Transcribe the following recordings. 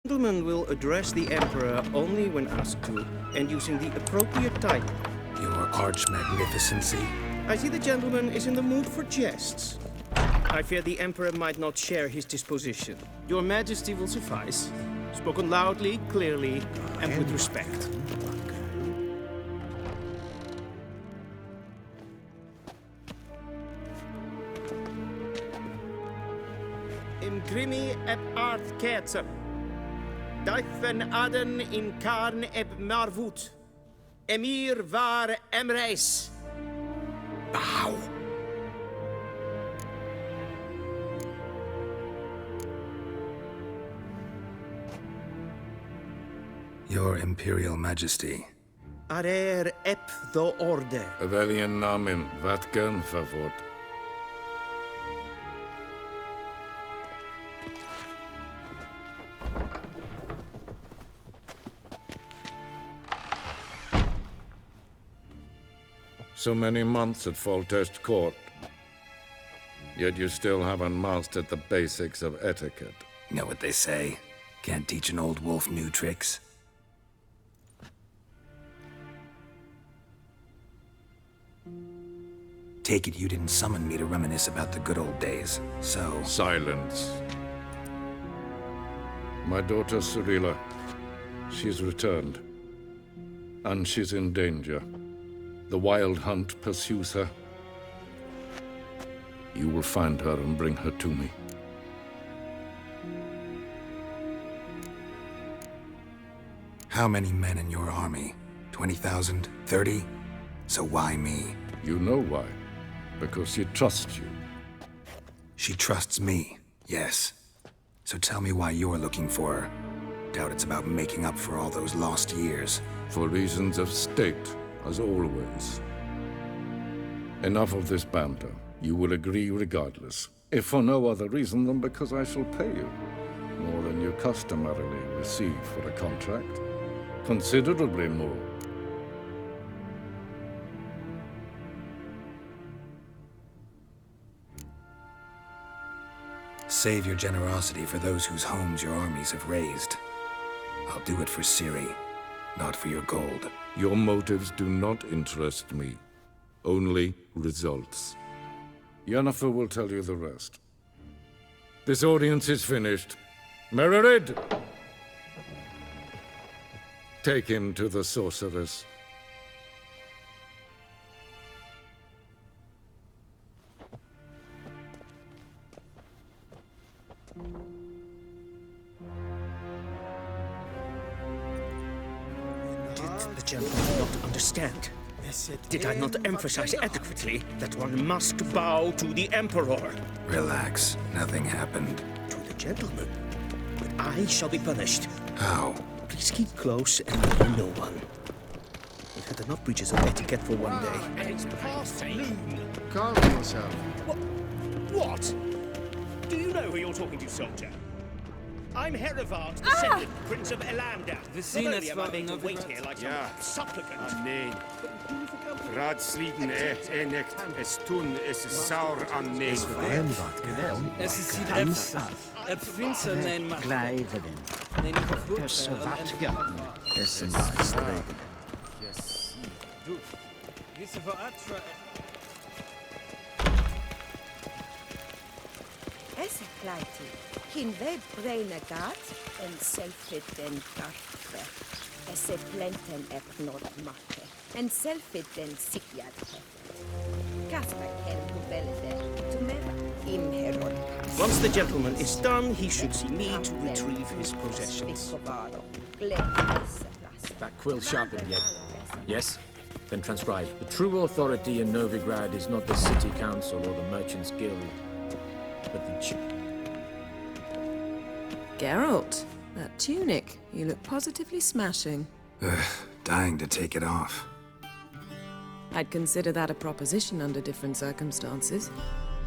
Gentleman will address the Emperor only when asked to, and using the appropriate title. Your arch-magnificency? I see the gentleman is in the mood for jests. I fear the Emperor might not share his disposition. Your Majesty will suffice. Spoken loudly, clearly, and with respect. Imgrimi eb art kerzer. Daifen aden in karn eb marvut. Emir var emreis. Bow! Your Imperial Majesty. Arer ep the orde. Welchen Namen wat gern verwort? So many months at Foltest Court. Yet you still haven't mastered the basics of etiquette. You know what they say? Can't teach an old wolf new tricks. Take it you didn't summon me to reminisce about the good old days, so... Silence. My daughter Cyrilla, she's returned. And she's in danger. The Wild Hunt pursues her. You will find her and bring her to me. How many men in your army? 20,000? 30? So why me? You know why. Because she trusts you. She trusts me, yes. So tell me why you're looking for her. Doubt it's about making up for all those lost years. For reasons of state, as always. Enough of this banter. You will agree regardless. If for no other reason than because I shall pay you. More than you customarily receive for a contract. Considerably more. Save your generosity for those whose homes your armies have razed. I'll do it for Ciri, not for your gold. Your motives do not interest me. Only results. Yennefer will tell you the rest. This audience is finished. Mererid! Take him to the sorcerers. Did the gentleman not understand? Did I not emphasize adequately that one must bow to the Emperor? Relax. Nothing happened. To the gentleman. But I shall be punished. How? Please keep close and tell no one. We've had enough breaches of etiquette for one day. And it's past noon. Calm yourself. What? Do you know who you're talking to, soldier? I'm Herivard, descendant, Prince of Elander. seen Not het only am I van made to over wait het. here like Ja. some supplicant, Nee. but who you for company? Raadsliden echt es tun, es is sauer aan nee. Es ist het Prinsen nein macht. Blijven Nein goed. tussen wat gaan is een streken. Diese Veratra. Esse kleiti, kin web breine gat, en selfit den gartve. Esse plenten ep not makke, en selfit den sikjadke. Kasper ken kubelde, tumera imheron. Once the gentleman is done, he should see me to retrieve his possessions. That quill sharpened yet? Yes? Then transcribe. The true authority in Novigrad is not the city council or the merchants guild, but the Geralt, that tunic. You look positively smashing. Dying to take it off. I'd consider that a proposition under different circumstances.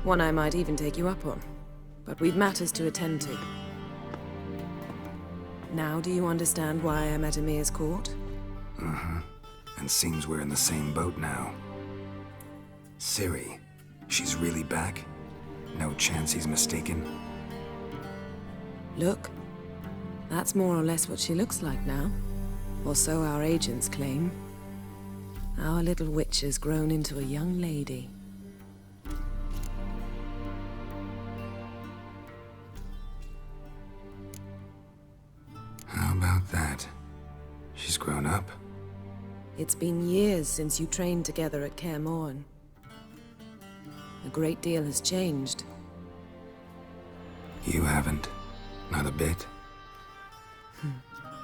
One I might even take you up on. But we've matters to attend to. Now do you understand why I'm at Emir's court? Mm-hmm. And seems we're in the same boat now. Ciri, she's really back? No chance he's mistaken? Look, That's more or less what she looks like now. Or so our agents claim. Our little witch has grown into a young lady. How about that? She's grown up. It's been years since you trained together at Kaer Morhen. A great deal has changed. You haven't. Not a bit.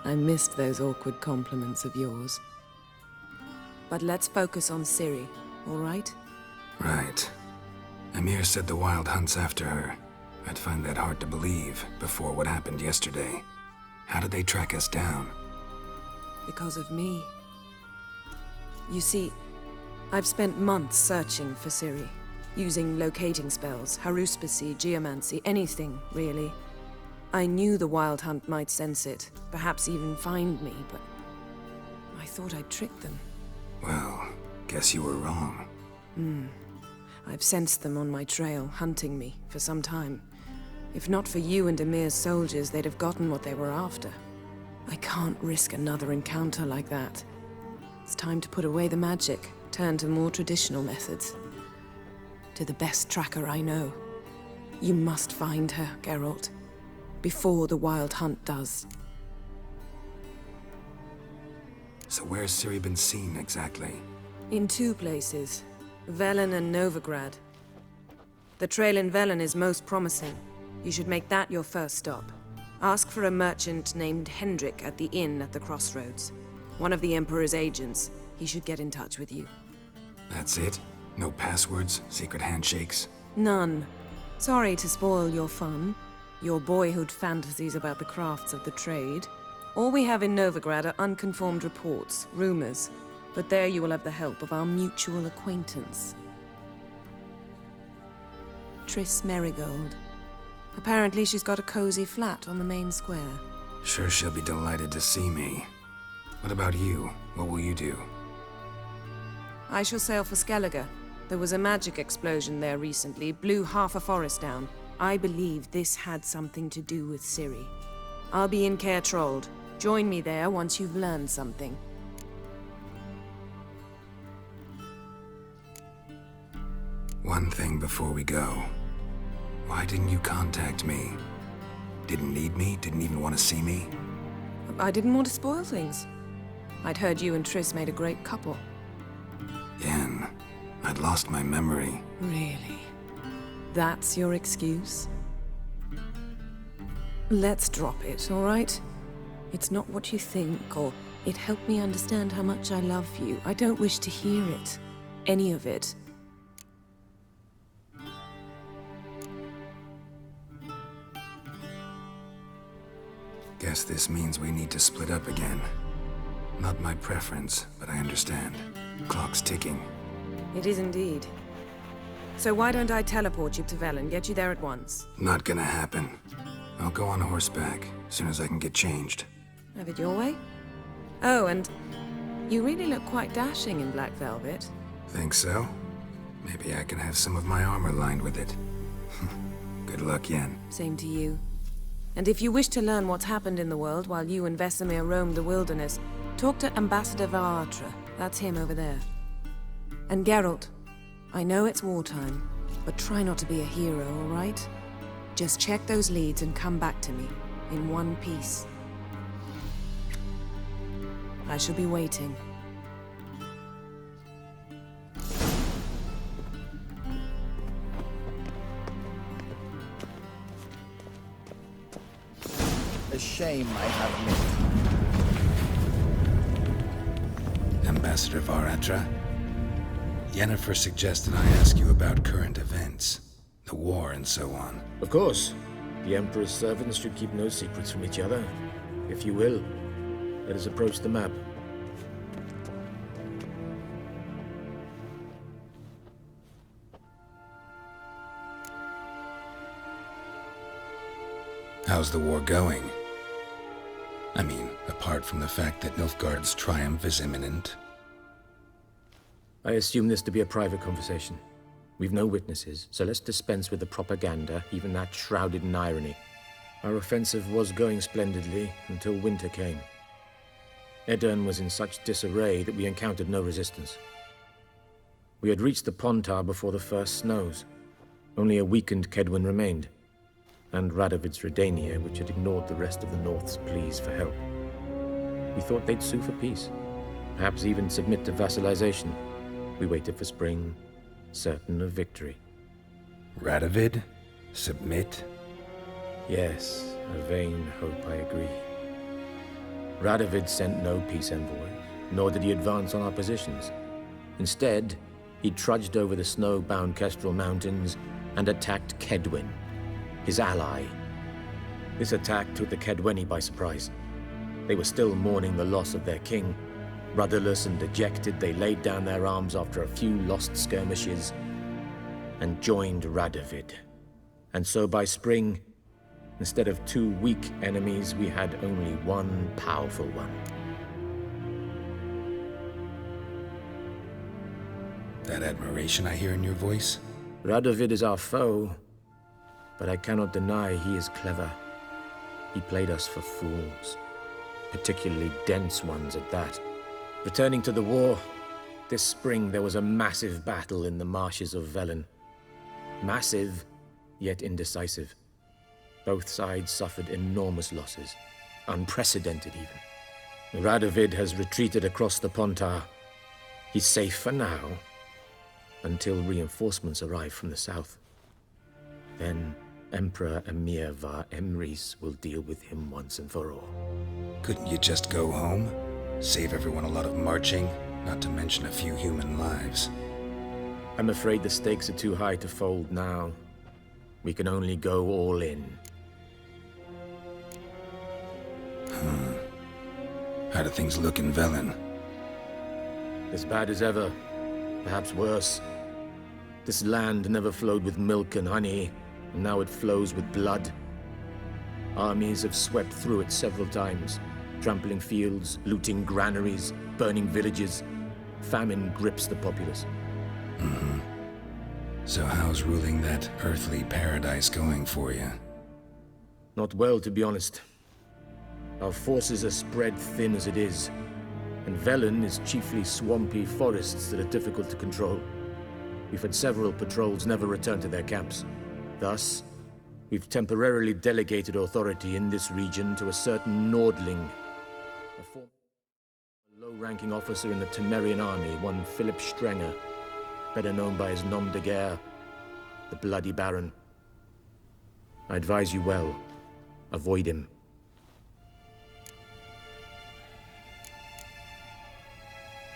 I missed those awkward compliments of yours. But let's focus on Ciri, all right? Right. Emir said the Wild Hunt's after her. I'd find that hard to believe before what happened yesterday. How did they track us down? Because of me. You see, I've spent months searching for Ciri, using locating spells, haruspicy, geomancy, anything, really. I knew the Wild Hunt might sense it, perhaps even find me, but I thought I'd tricked them. Well, guess you were wrong. I've sensed them on my trail, hunting me, for some time. If not for you and Emir's soldiers, they'd have gotten what they were after. I can't risk another encounter like that. It's time to put away the magic, turn to more traditional methods. To the best tracker I know. You must find her, Geralt. Before the Wild Hunt does. So where's Ciri been seen exactly? In two places. Velen and Novigrad. The trail in Velen is most promising. You should make that your first stop. Ask for a merchant named Hendrik at the inn at the Crossroads. One of the Emperor's agents. He should get in touch with you. That's it? No passwords? Secret handshakes? None. Sorry to spoil your fun. Your boyhood fantasies about the crafts of the trade. All we have in Novigrad are unconfirmed reports, rumors. But there you will have the help of our mutual acquaintance. Triss Merigold. Apparently she's got a cozy flat on the main square. Sure she'll be delighted to see me. What about you? What will you do? I shall sail for Skellige. There was a magic explosion there recently, blew half a forest down. I believe this had something to do with Ciri. I'll be in Caer Trold. Join me there once you've learned something. One thing before we go. Why didn't you contact me? Didn't need me? Didn't even want to see me? I didn't want to spoil things. I'd heard you and Triss made a great couple. Yen, I'd lost my memory. Really? That's your excuse? Let's drop it, all right? It's not what you think, or it helped me understand how much I love you. I don't wish to hear it. Any of it. Guess this means we need to split up again. Not my preference, but I understand. Clock's ticking. It is indeed. So why don't I teleport you to Velen, get you there at once? Not gonna happen. I'll go on horseback, as soon as I can get changed. Have it your way? Oh, and you really look quite dashing in black velvet. Think so? Maybe I can have some of my armor lined with it. Good luck, Yen. Same to you. And if you wish to learn what's happened in the world while you and Vesemir roamed the wilderness, talk to Ambassador Varatra. That's him over there. And Geralt, I know it's wartime, but try not to be a hero, all right? Just check those leads and come back to me, in one piece. I shall be waiting. A shame I have missed. Ambassador Varatra? Yennefer suggested I ask you about current events. The war and so on. Of course. The Emperor's servants should keep no secrets from each other. If you will, let us approach the map. How's the war going? I mean, apart from the fact that Nilfgaard's triumph is imminent. I assume this to be a private conversation. We've no witnesses, so let's dispense with the propaganda, even that shrouded in irony. Our offensive was going splendidly until winter came. Edirn was in such disarray that we encountered no resistance. We had reached the Pontar before the first snows. Only a weakened Kedwin remained, and Radovid's Redania, which had ignored the rest of the North's pleas for help. We thought they'd sue for peace, perhaps even submit to vassalization. We waited for spring, certain of victory. Radovid? Submit? Yes, a vain hope, I agree. Radovid sent no peace envoys, nor did he advance on our positions. Instead, he trudged over the snow-bound Kestrel Mountains and attacked Kedwen, his ally. This attack took the Kedweni by surprise. They were still mourning the loss of their king. Rudderless and dejected, they laid down their arms after a few lost skirmishes and joined Radovid. And so by spring, instead of 2 weak enemies, we had only one powerful one. That admiration I hear in your voice? Radovid is our foe, but I cannot deny he is clever. He played us for fools, particularly dense ones at that. Returning to the war, this spring there was a massive battle in the marshes of Velen. Massive, yet indecisive. Both sides suffered enormous losses, unprecedented even. Radovid has retreated across the Pontar. He's safe for now, until reinforcements arrive from the south. Then Emperor Emir var Emrys will deal with him once and for all. Couldn't you just go home? Save everyone a lot of marching, not to mention a few human lives. I'm afraid the stakes are too high to fold now. We can only go all in. How do things look in Velen? As bad as ever, perhaps worse. This land never flowed with milk and honey, and now it flows with blood. Armies have swept through it several times, trampling fields, looting granaries, burning villages. Famine grips the populace. So how's ruling that earthly paradise going for you? Not well, to be honest. Our forces are spread thin as it is, and Velen is chiefly swampy forests that are difficult to control. We've had several patrols never return to their camps. Thus, we've temporarily delegated authority in this region to a certain Nordling, a low-ranking officer in the Temerian army, one Philip Strenger, better known by his nom de guerre, the Bloody Baron. I advise you well. Avoid him.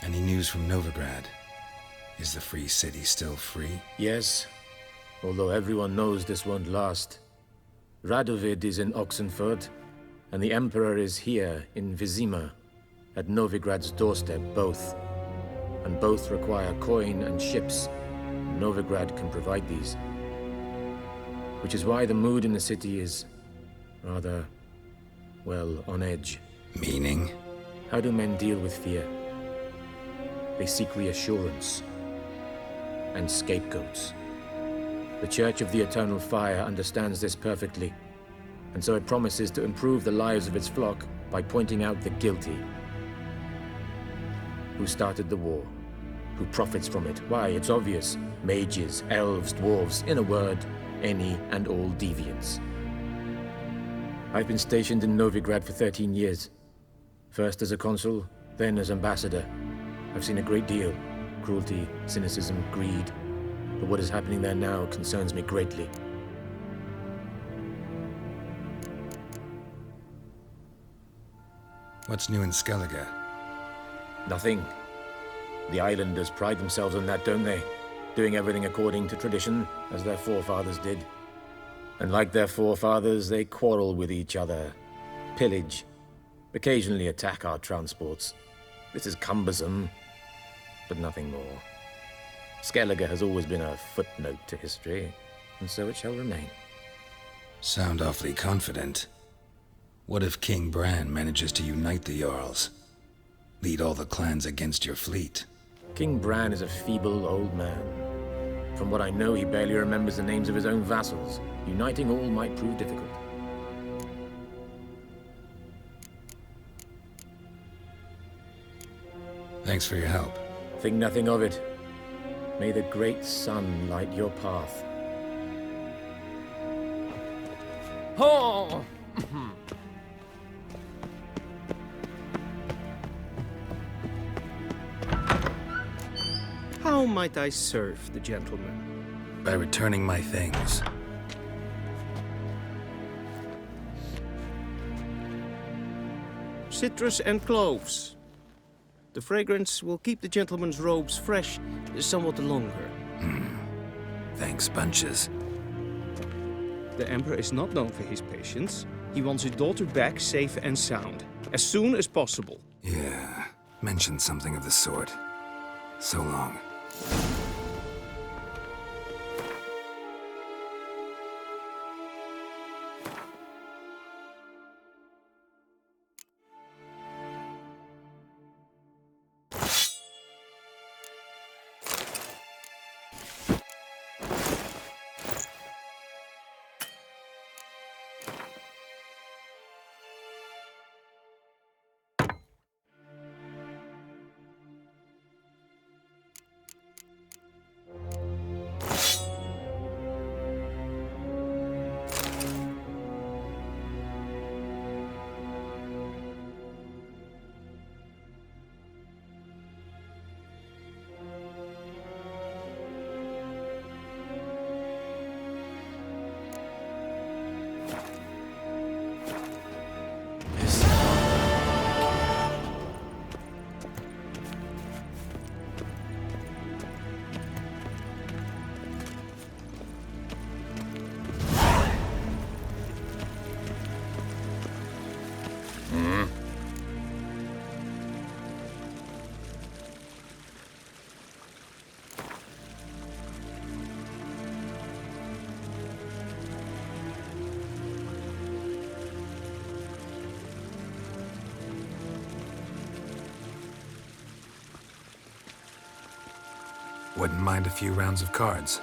Any news from Novigrad? Is the free city still free? Yes, although everyone knows this won't last. Radovid is in Oxenfurt, and the Emperor is here in Vizima, at Novigrad's doorstep, both. And both require coin and ships. Novigrad can provide these. Which is why the mood in the city is rather, well, on edge. Meaning? How do men deal with fear? They seek reassurance and scapegoats. The Church of the Eternal Fire understands this perfectly, and so it promises to improve the lives of its flock by pointing out the guilty. Who started the war? Who profits from it? Why, it's obvious. Mages, elves, dwarves, in a word, any and all deviants. I've been stationed in Novigrad for 13 years. First as a consul, then as ambassador. I've seen a great deal. Cruelty, cynicism, greed. But what is happening there now concerns me greatly. What's new in Skellige? Nothing. The islanders pride themselves on that, don't they? Doing everything according to tradition, as their forefathers did. And like their forefathers, they quarrel with each other, pillage, occasionally attack our transports. This is cumbersome, but nothing more. Skellige has always been a footnote to history, and so it shall remain. Sound awfully confident. What if King Bran manages to unite the Jarls? Lead all the clans against your fleet? King Bran is a feeble old man. From what I know, he barely remembers the names of his own vassals. Uniting all might prove difficult. Thanks for your help. Think nothing of it. May the great sun light your path. Oh! How might I serve the gentleman? By returning my things. Citrus and cloves. The fragrance will keep the gentleman's robes fresh somewhat longer. Thanks, bunches. The Emperor is not known for his patience. He wants his daughter back safe and sound, as soon as possible. Yeah, mentioned something of the sort. So long. Wouldn't mind a few rounds of cards.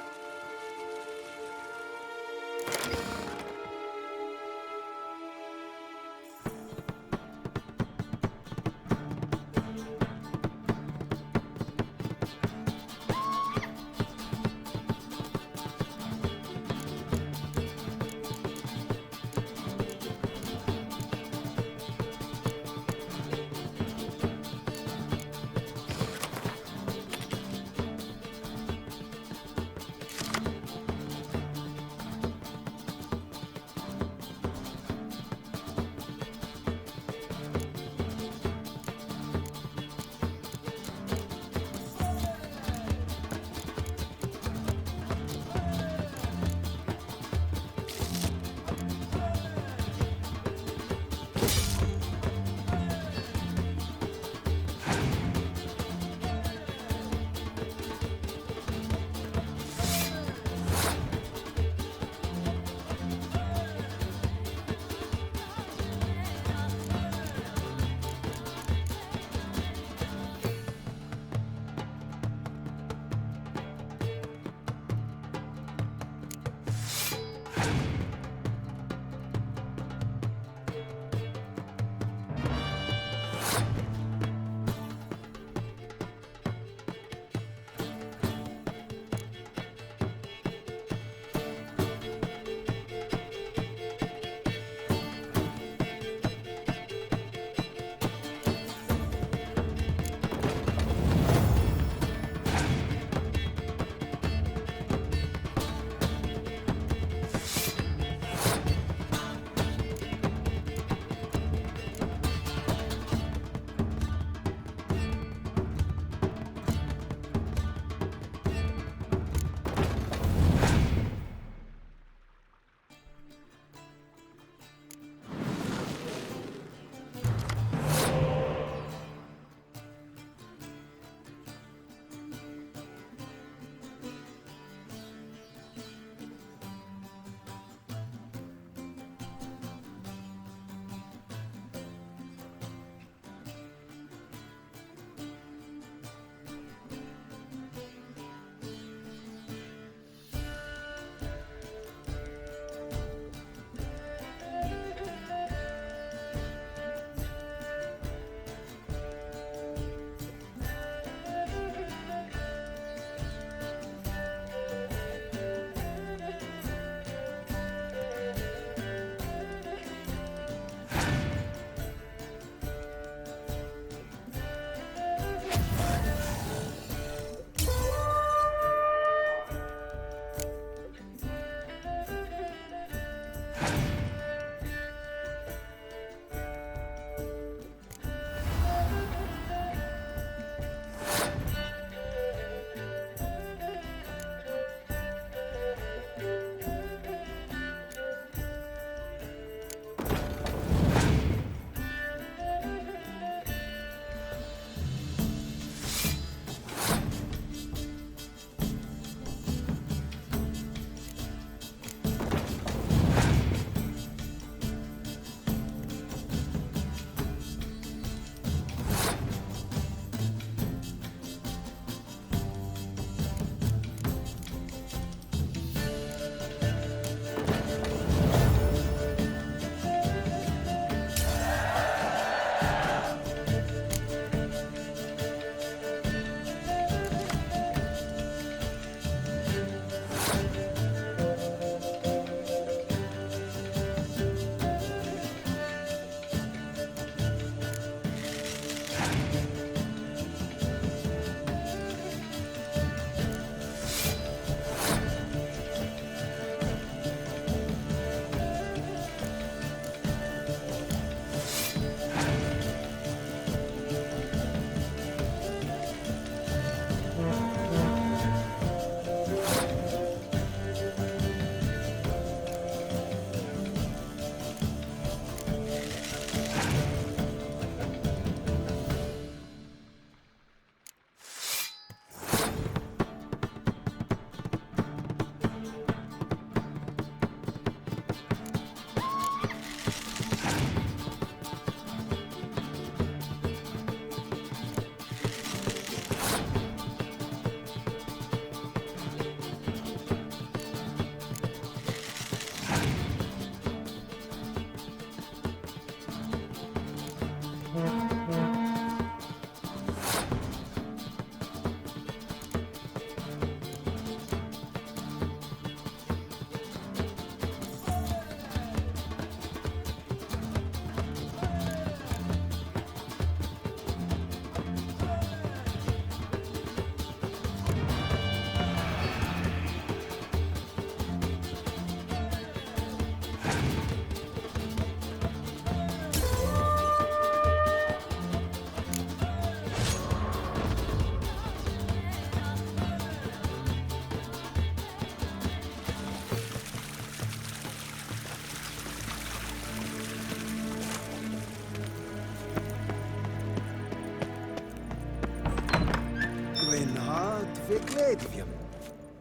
Verkleedje.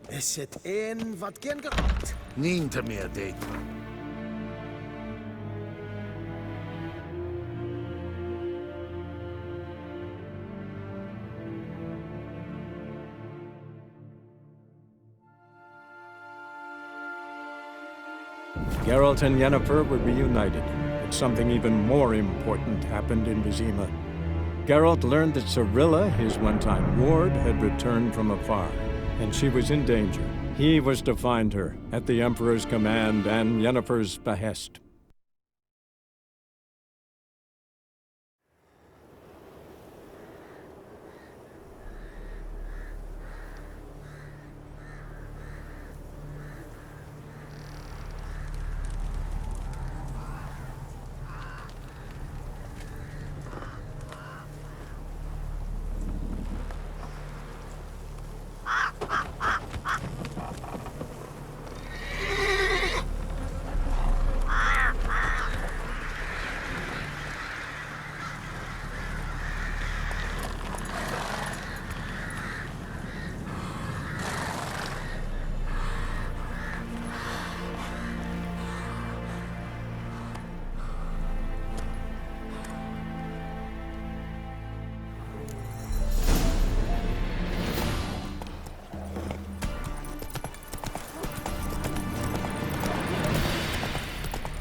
Is het een wat geen geraakt? Niet meer dit. Geralt and Yennefer were reunited, but something even more important happened in Vizima. Geralt learned that Cirilla, his one-time ward, had returned from afar, and she was in danger. He was to find her, at the Emperor's command and Yennefer's behest.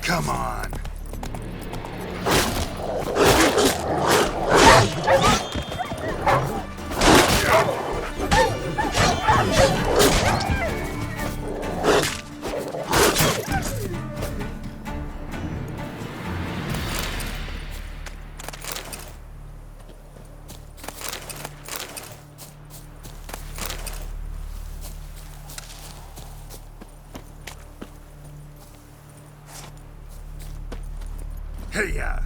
Come on. Hey-ya!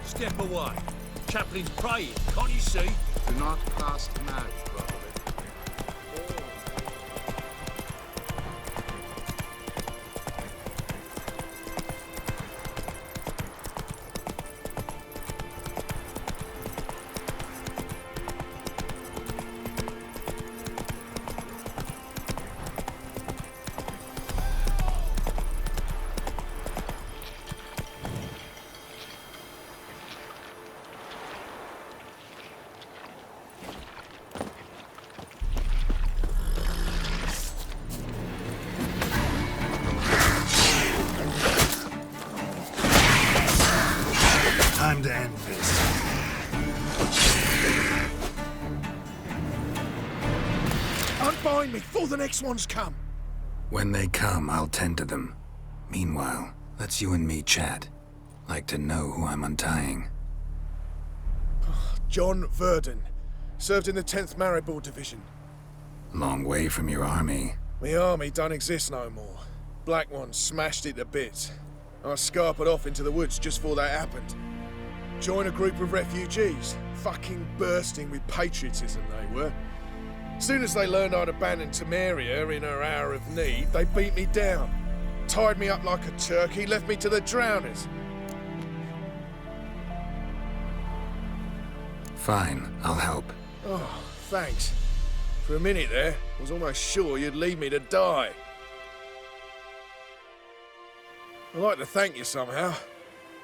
Step away. Chaplain's praying, can't you see? Do not cast mad, brother. Time to end this. Unbind me before the next ones come. When they come, I'll tend to them. Meanwhile, let's you and me chat. Like to know who I'm untying. John Verdon. Served in the 10th Maribor Division. Long way from your army. My army don't exist no more. Black Ones smashed it to bits. I scarpered off into the woods just before that happened. Joined a group of refugees. Fucking bursting with patriotism they were. Soon as they learned I'd abandoned Temeria in her hour of need, they beat me down. Tied me up like a turkey, left me to the drowners. Fine, I'll help. Oh, thanks. For a minute there, I was almost sure you'd leave me to die. I'd like to thank you somehow,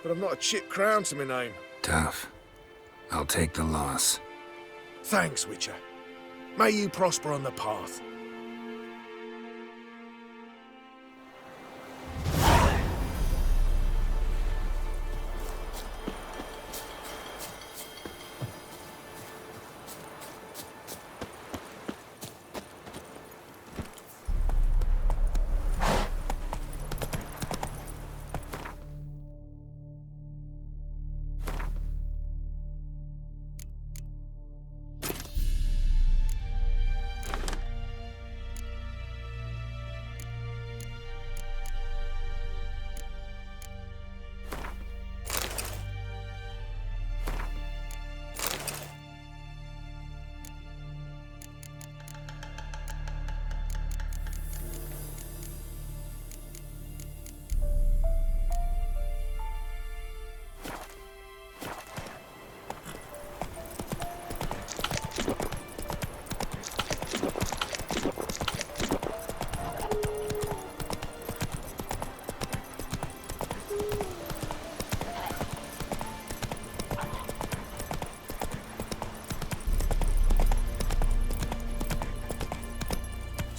but I've not a chip crown to my name. Tough. I'll take the loss. Thanks, Witcher. May you prosper on the path.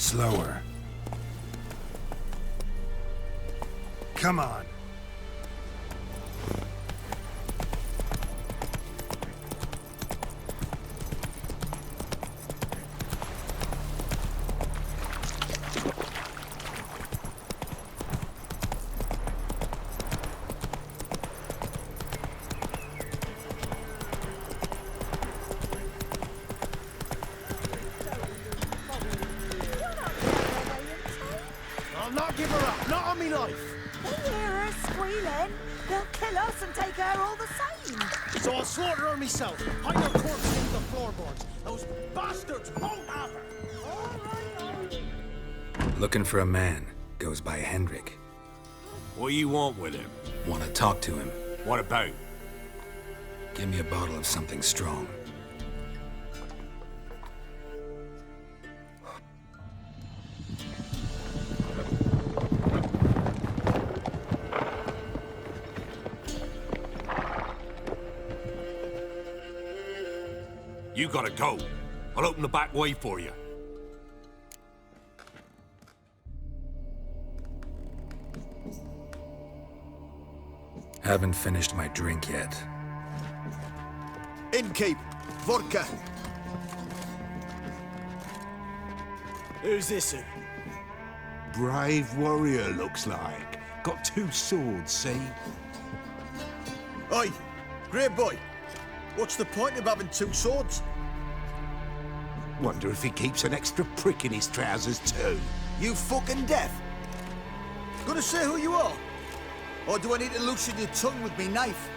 Slower. Come on. I'll not give her up, not on me life. They hear her squealing. They'll kill us and take her all the same. So I'll slaughter her myself. Hide her corpse in the floorboards. Those bastards won't have her. Looking for a man. Goes by Hendrik. What you want with him? Want to talk to him. What about? Give me a bottle of something strong. You gotta go. I'll open the back way for you. Haven't finished my drink yet. Innkeep, vodka. Who's this in? Brave warrior, looks like. Got 2 swords, see? Oi, great boy. What's the point of having 2 swords? Wonder if he keeps an extra prick in his trousers too. You fucking deaf? Gonna say who you are? Or do I need to loosen your tongue with me knife?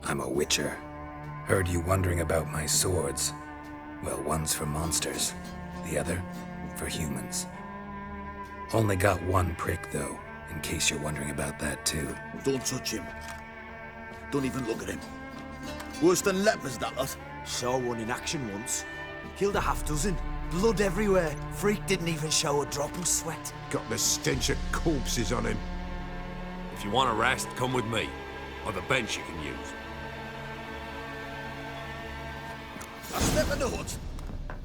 I'm a witcher. Heard you wondering about my swords. Well, one's for monsters, the other for humans. Only got 1 prick, though, in case you're wondering about that, too. Don't touch him. Don't even look at him. Worse than lepers, that lot. Saw one in action once. Killed a half-dozen. Blood everywhere. Freak didn't even show a drop of sweat. Got the stench of corpses on him. If you want a rest, come with me. I've a bench you can use. I step in the hut,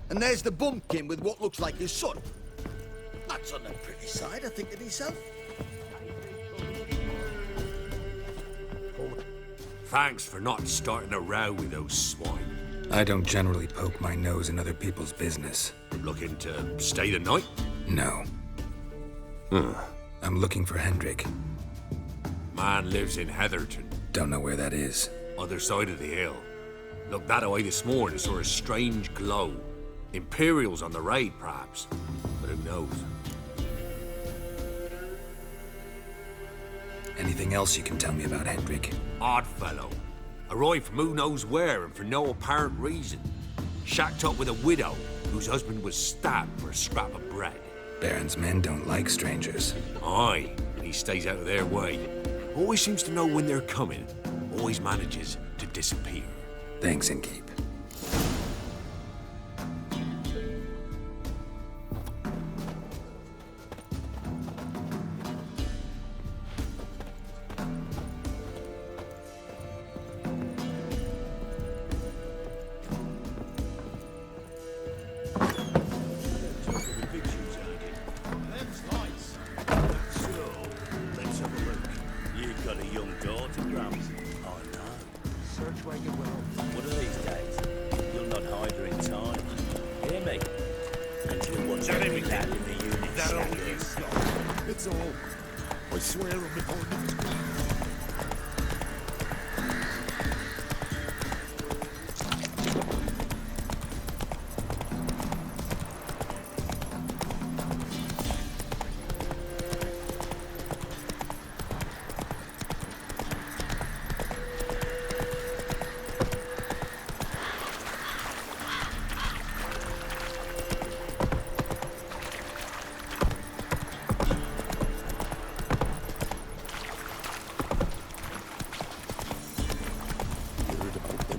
and there's the bumpkin with what looks like his son. That's on the pretty side, I think to myself. Thanks for not starting a row with those swine. I don't generally poke my nose in other people's business. Looking to stay the night? No. I'm looking for Hendrik. Man lives in Heatherton. Don't know where that is. Other side of the hill. Looked that away this morning, saw a strange glow. Imperials on the raid, perhaps. But who knows? Anything else you can tell me about Hendrik? Odd fellow. Arrived from who knows where and for no apparent reason. Shacked up with a widow whose husband was stabbed for a scrap of bread. Baron's men don't like strangers. Aye, and he stays out of their way. Always seems to know when they're coming. Always manages to disappear. Thanks, Innkeep.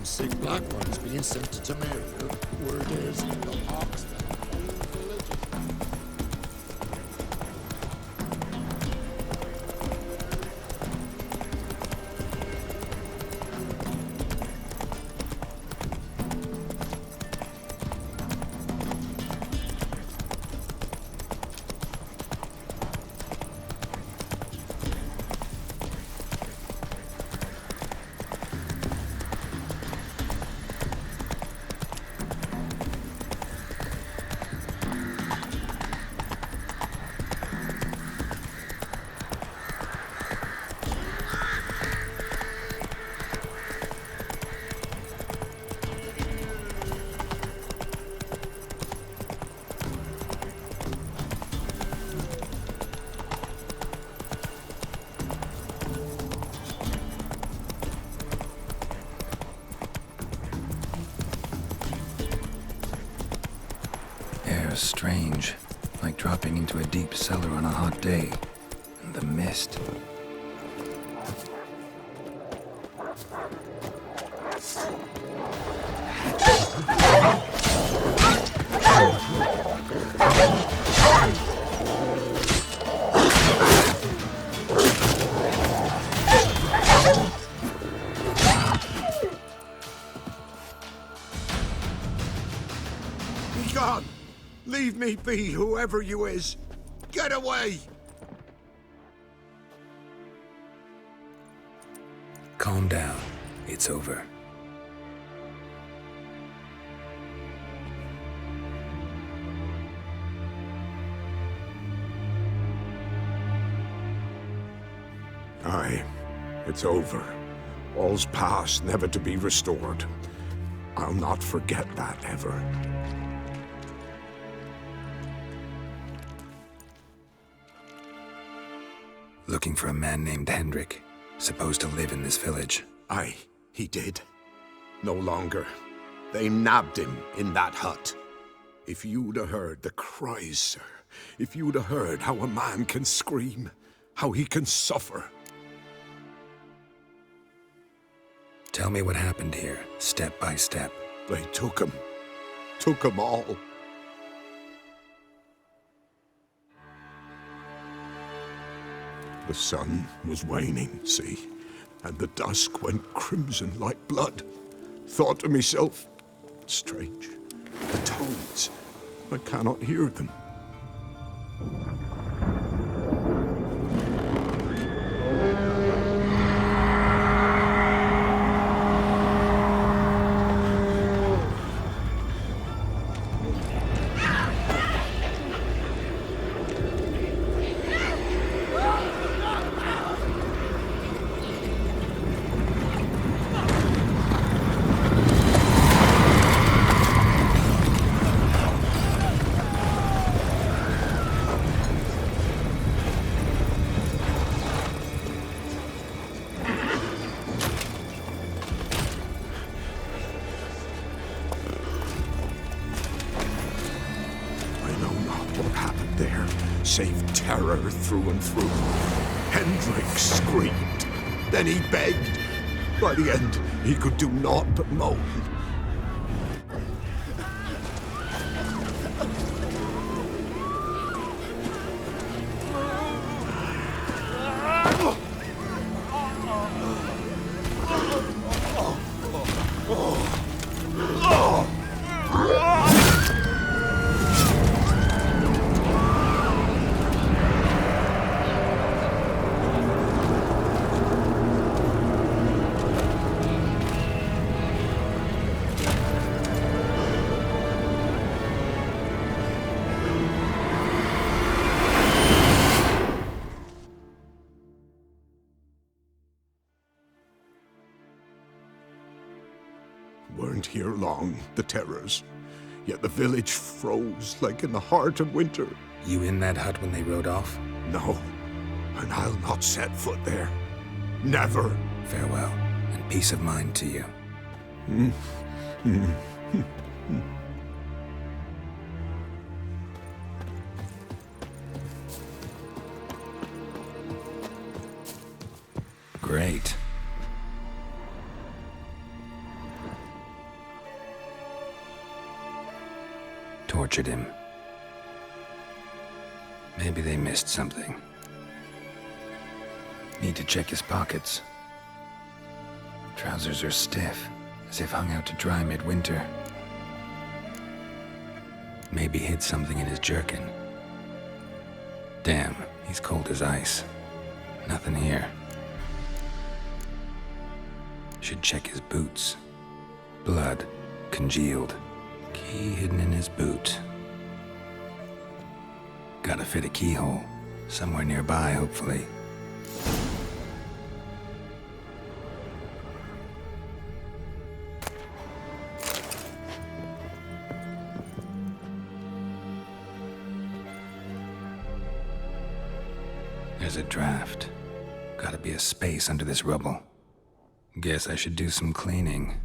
Sick black ones being sent to Tamaria. Word is the hawks that whole villages. are strange, like dropping into a deep cellar on a hot day. And the mist. Be gone! Leave me be, whoever you is! Get away! Calm down. It's over. Aye, it's over. All's past, never to be restored. I'll not forget that ever. Looking for a man named Hendrik, supposed to live in this village. Aye, he did. No longer. They nabbed him in that hut. If you'd have heard the cries, sir, if you'd have heard how a man can scream, how he can suffer. Tell me what happened here, step by step. They took him all. The sun was waning, see, and the dusk went crimson like blood. Thought to myself, strange, the toads, I cannot hear them. Save terror through and through. Hendrik screamed. Then he begged. By the end, he could do naught but moan. Weren't here long, the terrors. Yet the village froze like in the heart of winter. You in that hut when they rode off? No, and I'll not set foot there. Never. Farewell, and peace of mind to you. Great. Tortured him. Maybe they missed something. Need to check his pockets. Trousers are stiff, as if hung out to dry midwinter. Maybe hid something in his jerkin. Damn, he's cold as ice. Nothing here. Should check his boots. Blood, congealed. Key hidden in his boot. Gotta fit a keyhole. Somewhere nearby, hopefully. There's a draft. Gotta be a space under this rubble. Guess I should do some cleaning.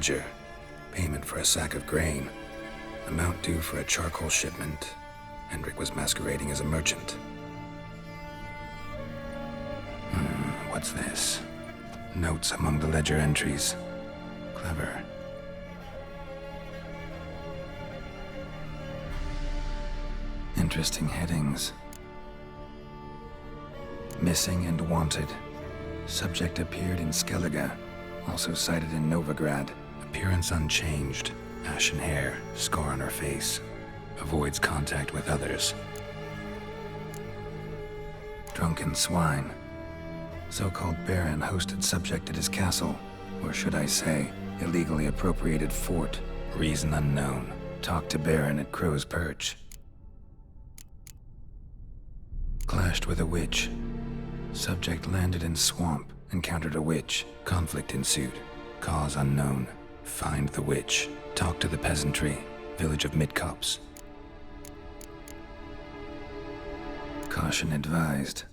ledger. Payment for a sack of grain. Amount due for a charcoal shipment. Hendrik was masquerading as a merchant. What's this? Notes among the ledger entries. Clever. Interesting headings. Missing and wanted. Subject appeared in Skellige, also cited in Novigrad. Appearance unchanged. Ashen hair, scar on her face. Avoids contact with others. Drunken swine. So-called Baron hosted subject at his castle, or should I say, illegally appropriated fort. Reason unknown. Talked to Baron at Crow's Perch. Clashed with a witch. Subject landed in swamp, encountered a witch. Conflict ensued. Cause unknown. Find the witch. Talk to the peasantry. Village of Midcopse. Caution advised.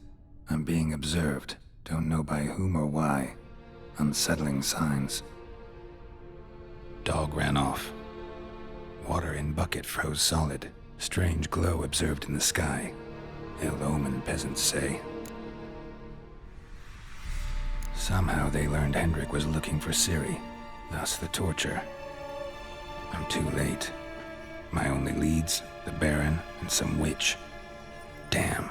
I'm being observed. Don't know by whom or why. Unsettling signs. Dog ran off. Water in bucket froze solid. Strange glow observed in the sky. Ill omen, peasants say. Somehow they learned Hendrik was looking for Ciri, thus the torture. I'm too late. My only leads, the Baron and some witch. Damn.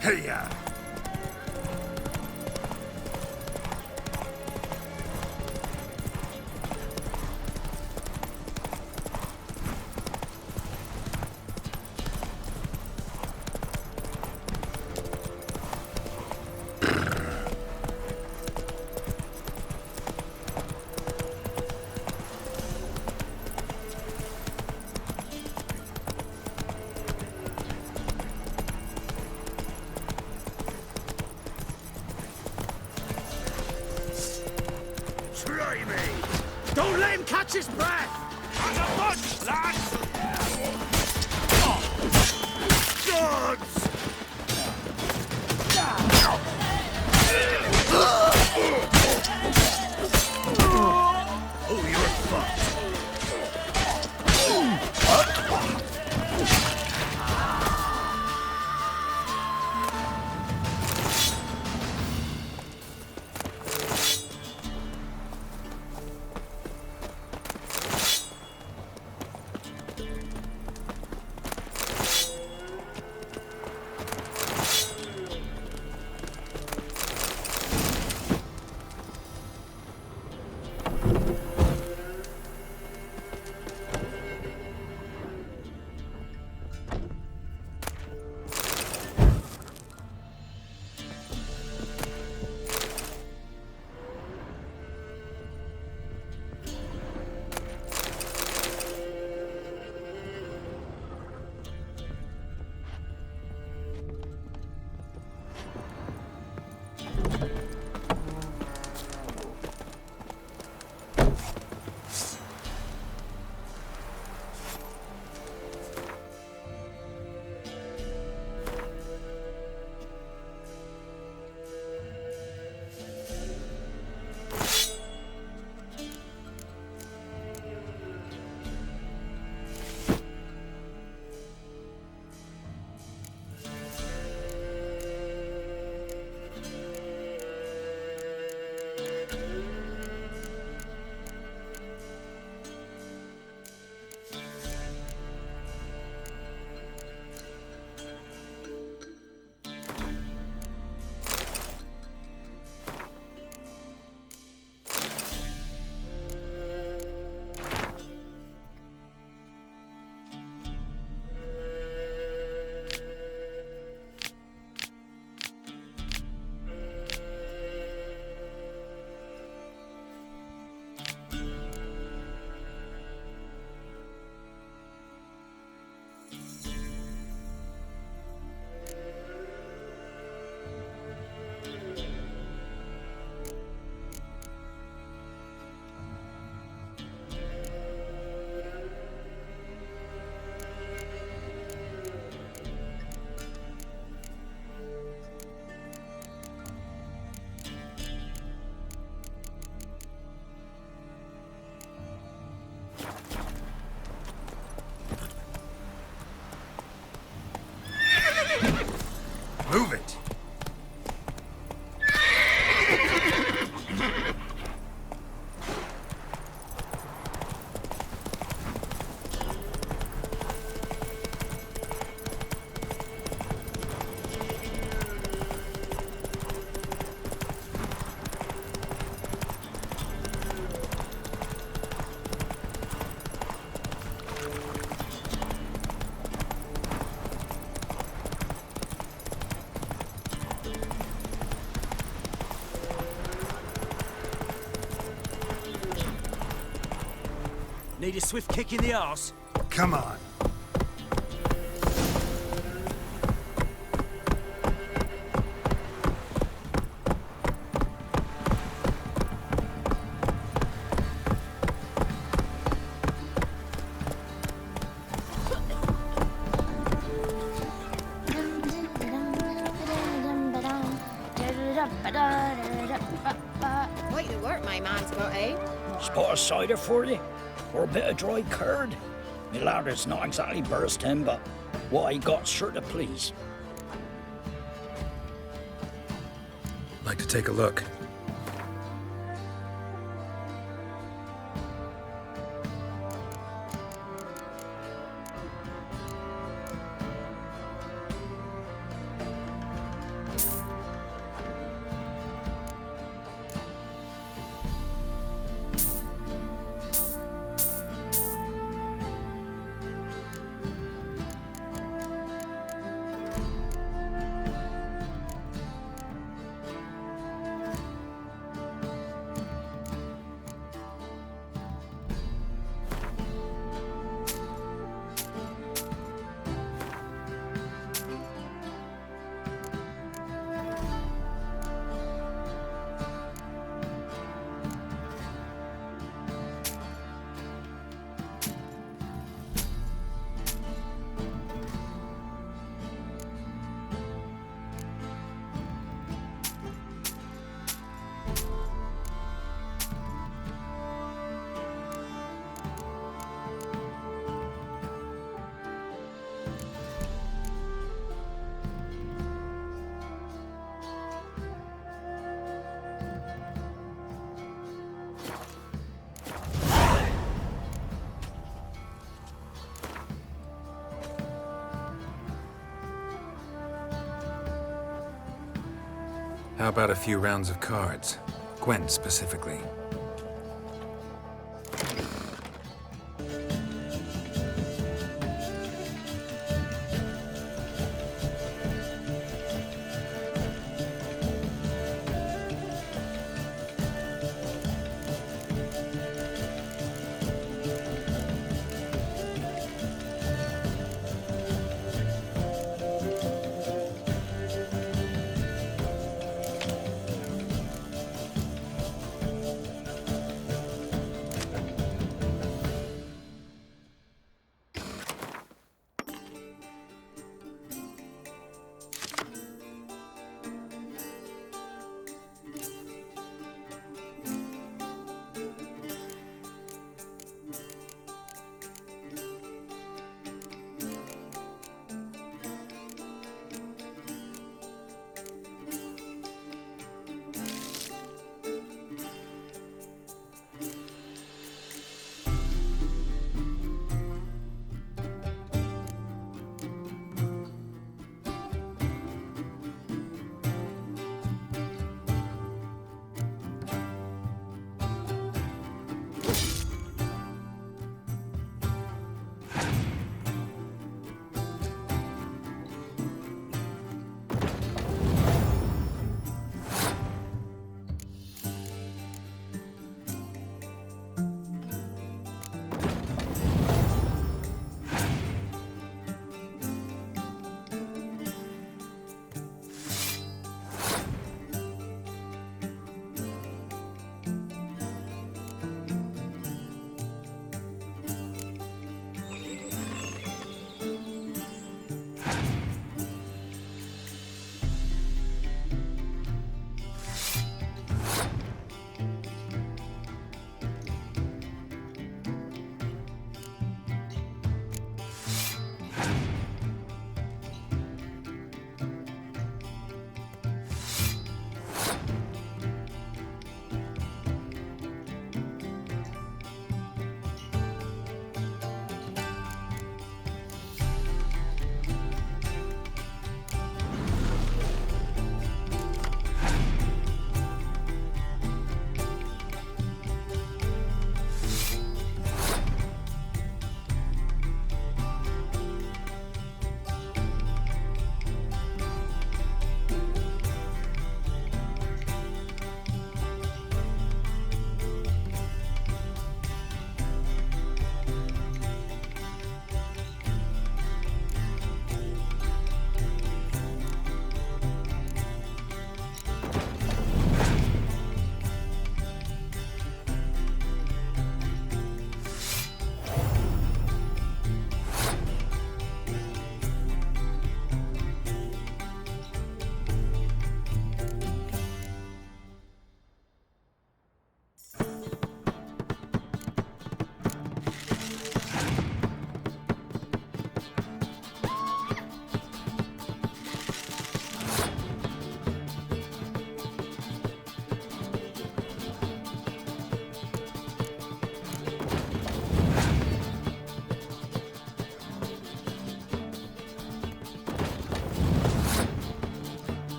Hey-ya! Don't let him catch his breath! On the bunch, lads! Gods! Oh, you're fucked! Need a swift kick in the arse? Come on. Quite the work my man's got, eh? Spot of cider for you? Or a bit of dry curd? My larder's not exactly bursting, but what I got's sure to please. Like to take a look. How about a few rounds of cards? Gwent specifically.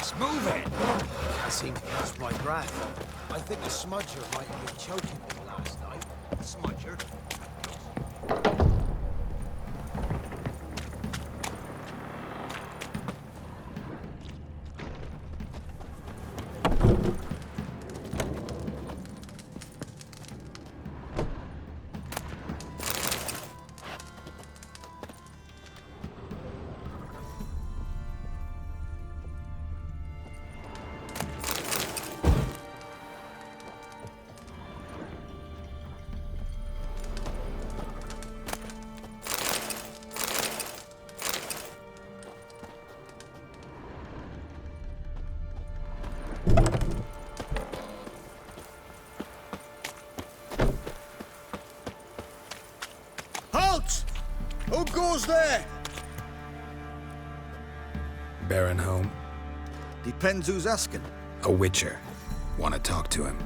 Let's move it! I seem to catch my breath. I think the smudger might have been choking me last night. Smudger? Halt! Who goes there? Baron home? Depends who's asking. A witcher. Want to talk to him.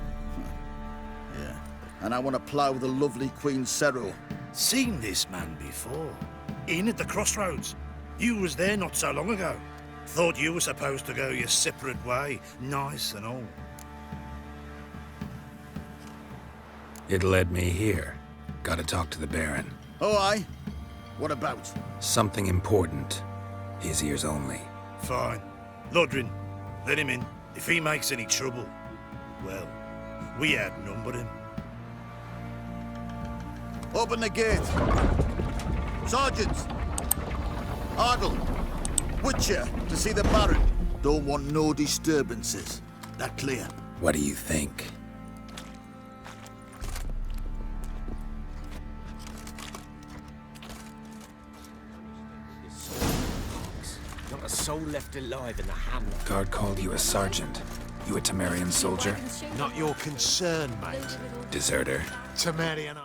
Yeah. And I want to plough the lovely Queen Cero. Seen this man before. In at the Crossroads. You was there not so long ago. Thought you were supposed to go your separate way, nice and all. It led me here. Gotta talk to the Baron. Oh, aye? What about? Something important. His ears only. Fine. Lodrin, let him in. If he makes any trouble, well, we outnumber him. Open the gate. Sergeants! Ardle! Witcher, to see the Baron. Don't want no disturbances. That clear? What do you think? Not a soul left alive in the hamlet. Guard called you a sergeant. You a Temerian soldier? Not your concern, mate. Deserter. Temerian.